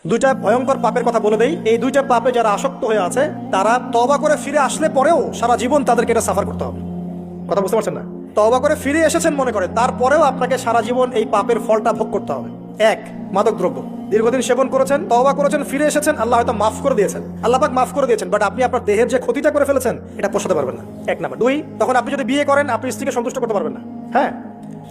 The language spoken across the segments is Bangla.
দুইটা ভয়ঙ্কর পাপের কথা বলে দেই। এই দুইটা পাপে যারা আসক্ত হয়ে আছে তারা তওবা করে ফিরে আসলে পরেও সারা জীবন তাদেরকে এটা সাফার করতে হবে। কথা বুঝতে পারছেন না? তওবা করে ফিরে এসেছেন মনে করে, তারপরেও আপনাকে সারা জীবন এই পাপের ফলটা ভোগ করতে হবে। এক, মাদক দ্রব্য দীর্ঘদিন সেবন করেছেন, তওবা করেছেন, ফিরে এসেছেন, আল্লাহ হয়তো মাফ করে দিয়েছেন, আল্লাহ পাক মাফ করে দিয়েছেন, বাট আপনি আপনার দেহের যে ক্ষতিটা করে ফেলেছেন এটা পোষাতে পারবেন না। এক নাম্বার। দুই, তখন আপনি যদি বিয়ে করেন আপনি স্ত্রীকে সন্তুষ্ট করতে পারবেন না। হ্যাঁ।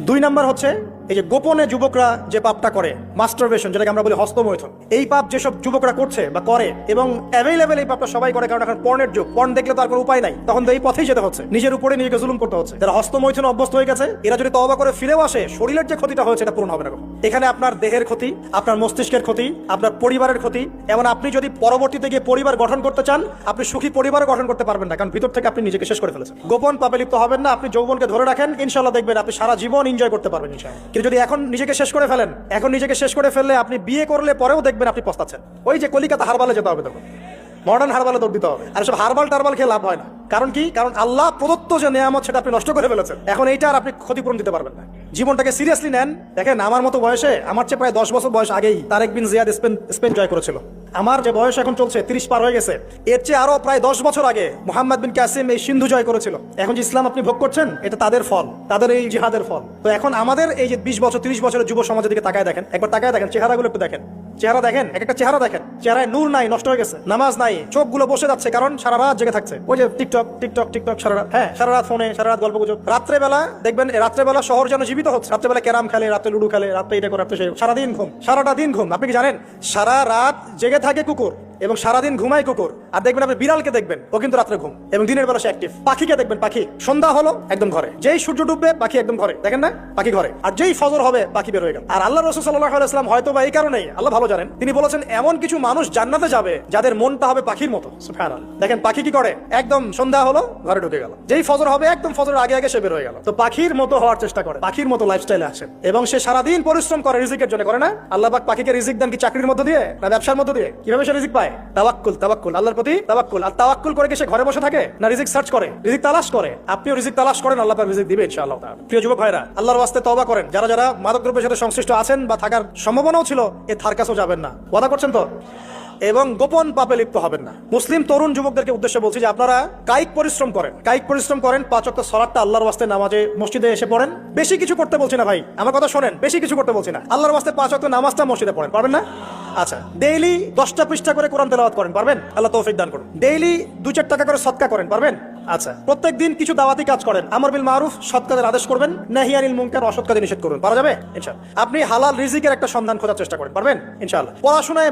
দুই নাম্বার হচ্ছে এই যে গোপনে যুবকরা যে পাপটা করে, মাস্টারবেশন, যেটাকে আমরা বলি হস্তমৈথুন, এই পাপ যেসব যুবকরা করছে বা করে এবং অ্যাভেলেবেল এই পাপটা সবাই করে, কারণ এখন পর্নের যুগ, পর্ন দেখলে তো আর কোনো উপায় নাই, তখন তো এই পথেই যেতে হচ্ছে, নিজের উপরে নিজেকে জুলুম করতে হচ্ছে। যারা হস্তমৈথুন অভ্যস্ত হয়ে গেছে এরা যদি তওবা করে ফিরেও আসে, শরীরের যে ক্ষতিটা হয়েছে এটা পূরণ হবে না। এখানে আপনার দেহের ক্ষতি, আপনার মস্তিষ্কের ক্ষতি, আপনার পরিবারের ক্ষতি, এবং আপনি যদি পরবর্তীতে গিয়ে পরিবার গঠন করতে চান আপনি সুখী পরিবার গঠন করতে পারবেন না, কারণ ভিতর থেকে আপনি নিজেকে শেষ করে ফেলেছেন। গোপন পাপে লিপ্ত হবেন না, আপনি যৌবনকে ধরে রাখেন, ইনশাআল্লাহ দেখবেন আপনি সারা জীবন এনজয় করতে পারবেন ইনশাআল্লাহ। কিন্তু যদি এখন নিজেকে শেষ করে ফেলেন, এখন নিজেকে শেষ করে ফেললে আপনি বিয়ে করলে পরেও দেখবেন আপনি পস্তাচ্ছেন। ওই যে কলিকাতা হারবালে যেতে হবে, তখন মডার্ন হারবালে দৌড় দিতে হবে। আর সব হারবাল টারবাল খেয়ে লাভ হয় না। কারণ কি? কারণ আল্লাহ প্রদত্ত যে নেয়ামত সেটা আপনি নষ্ট করে ফেলেছেন, এখন এইটা আর আপনি ক্ষতিপূরণ দিতে পারবেন না। জীবনটাকে সিরিয়াসলি নেন। দেখেন, আমার মতো বয়সে, আমার চেয়ে প্রায় 10 বছর বয়স আগেই তারেক বিন জিয়াদ স্পেন জয় করেছিল। আমার যে বয়স এখন চলছে 30 পার হয়ে গেছে, এর চেয়ে আরো প্রায় 10 বছর আগে মোহাম্মদ বিন কাসিম এই সিন্ধু জয় করেছিল। এখন যে ইসলাম আপনি ভোগ করছেন এটা তাদের ফল, তাদের এই জিহাদের ফল। তো এখন আমাদের এই যে 20 বছর 30 বছরের যুব সমাজের দিকে তাকায় দেখেন, একবার তাকায় দেখেন, চেহারাগুলো একটু দেখেন, চেহারা দেখেন, এক একটা চেহারা দেখেন, চেহারায় নূর নাই, নষ্ট হয়ে গেছে, নামাজ নাই, চোখগুলো বসে যাচ্ছে, কারণ সারা রাত জেগে থাকছে। ওই যে টিকটক টিকটক টিকটক সারা রাত, হ্যাঁ সারা রাত ফোনে, সারা রাত গল্প গুজব। রাত্রেবেলা দেখবেন, রাত্রেবেলা শহর যেন জীবিত হচ্ছে, রাত্রেবেলা ক্যারাম খেলে, রাত্রে লুডু খেলে, রাত্রে এটা করে, রাত্রে সেই, সারাদিন ঘুম, সারাটা দিন ঘুম। আপনি কি জানেন সারা রাত জেগে থাকে কুকুর এবং সারাদিন ঘুমায় কুকুর। আর দেখবেন আপনি বিড়ালকে দেখবেন, ও কিন্তু রাত্রে ঘুম এবং দিনের বেলা সে অ্যাক্টিভ। পাখিকে দেখবেন, পাখি সন্ধ্যা হলো একদম ঘরে, যেই সূর্য ডুববে পাখি একদম ঘরে, দেখেন না, পাখি ঘরে। আর যেই ফজর হবে পাখি বের হয়ে গেল। আর আল্লাহ রাসূল সাল্লাল্লাহু আলাইহি ওয়াসাল্লাম হয়তো বা এই কারণেই, আল্লাহ ভালো জানেন, তিনি বলেছেন এমন কিছু মানুষ জান্নাতে যাবে যাদের মনটা হবে পাখির মতো। সুবহানাল্লাহ। দেখেন পাখি কি করে, একদম সন্ধ্যা হলো ঘরে ঢুকে গেল, যেই ফজর হবে একদম ফজরের আগে আগে সে বের হয়ে গেল। তো পাখির মতো হওয়ার চেষ্টা করে, পাখির মতো লাইফস্টাইলে আসে এবং সে সারাদিন পরিশ্রম করে রিজিকের জন্য, করে না? আল্লাহ পাক পাখিকে রিজিক দেন কি চাকরির মধ্যে দিয়ে না ব্যবসার মধ্যে দিয়ে? কিভাবে সে রিজিক পায়? তাওয়াক্কুল, তাওয়াক্কুল, আল্লাহর প্রতি তাওয়াক্কুল। আর তাওয়াক্কুল করে কি সে ঘরে বসে থাকে না রিজিক সার্চ করে, রিজিক তালাশ করে? আপনিও রিজিক তালাশ করেন, আল্লাহ পাক রিজিক দিবে ইনশাআল্লাহ তাআলা। প্রিয় যুবক ভাইরা, আল্লাহর ওয়াস্তে তওবা করেন। যারা যারা মাদকদ্রব্যের সাথে সংশ্লিষ্ট আছেন বা থাকার সম্ভাবনাও ছিল, এ ধার কাছেও যাবেন না। ওয়াদা করছেন তো? এবং গোপন পাপে লিপ্ত হবেন না। মুসলিম তরুণ যুবকদেরকে উদ্দেশ্যে বলছি যে আপনারা কায়িক পরিশ্রম করেন, কায়িক পরিশ্রম করেন, 5 ওয়াক্ত সালাতটা আল্লাহর ওয়াস্তে নামাজে মসজিদে এসে পড়েন। বেশি কিছু করতে বলছি না ভাই, আমার কথা শোনেন, বেশি কিছু করতে বলছি না। আল্লাহর ওয়াস্তে 5 ওয়াক্ত নামাজটা মসজিদে পড়েন, পারবেন না? আচ্ছা, ডেইলি 10টা পৃষ্ঠা করে কোরআন তেলাওয়াত করেন, পারবেন? আল্লাহ তৌফিক দান করুন। ডেইলি 2-4 টাকা করে সদকা করেন, পারবেন? আচ্ছা, প্রত্যেকদিন কিছু দাওয়াতি কাজ করেন, আমর বিল মারুফ, সৎ কাজের আদেশ করবেন, নাহি আনিল মুনকার, অসৎ কাজে নিষেধ করবেন, পারা যাবে ইনশাআল্লাহ। আপনি হালাল রিজিকের একটা সন্ধান খোঁজার চেষ্টা করেন, পারবেন ইনশাআল্লাহ। পড়াশোনায়